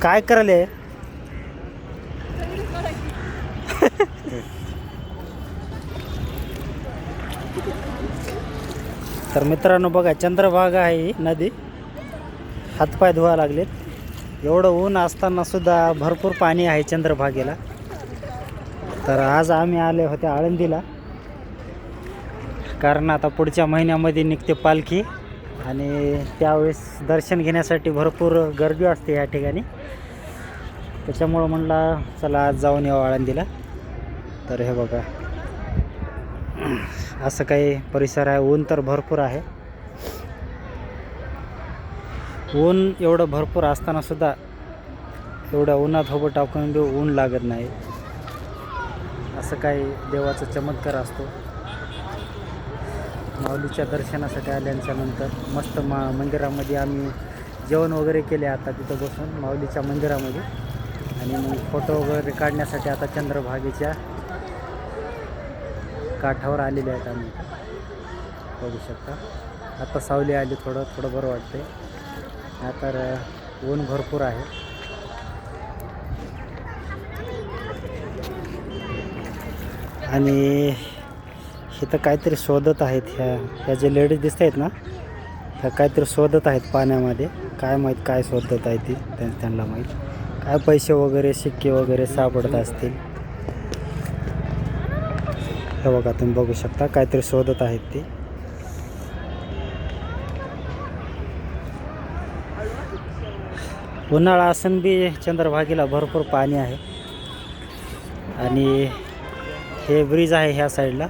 काय करायले? तर मित्रांनो बघा, चंद्रभागा आहे ही नदी. हातपाय धुवा लागलेत. एवढं ऊन असताना सुद्धा भरपूर पाणी आहे चंद्रभागेला. तर आज आम्ही आले होते आळंदीला, कारण आता पुढच्या महिन्यामध्ये निघते पालखी आणि त्यावेळेस दर्शन घेण्यासाठी भरपूर गर्दी असते या ठिकाणी. त्याच्यामुळं म्हणलं चला आज जाऊन यावं आळंदीला. तर हे बघा, असं काही परिसर आहे. ऊन तर भरपूर आहे. ऊन एवढं भरपूर असताना सुद्धा एवढ्या उन्हात उभं टाकून बी ऊन लागत नाही. असं काही देवाचा चमत्कार असतो. माऊलीच्या दर्शनासाठी आल्याच्यानंतर मस्त मंदिरामध्ये आम्ही जेवण वगैरे केले आता तिथं बसून माऊलीच्या मंदिरामध्ये. आणि मग फोटो वगैरे काढण्यासाठी आता चंद्रभागेच्या काठावर आलेले आहेत आम्ही. बघू शकता, आता सावली आली, थोडं बरं वाटतंय. तर ऊन भरपूर आहे. आणि इथं काहीतरी शोधत आहेत. ह्या जे लेडीज दिसत आहेत ना, ह्या काहीतरी शोधत आहेत पाण्यामध्ये. काय माहीत काय शोधत आहे ती, त्यांना माहीत. काय पैसे वगैरे शिक्के वगैरे सापडत असतील. हे बघा, तुम्ही बघू शकता काहीतरी शोधत आहेत ते. उन्हाळा असून बी चंद्रभागेला भरपूर पाणी आहे. आणि हे ब्रिज आहे ह्या साईडला.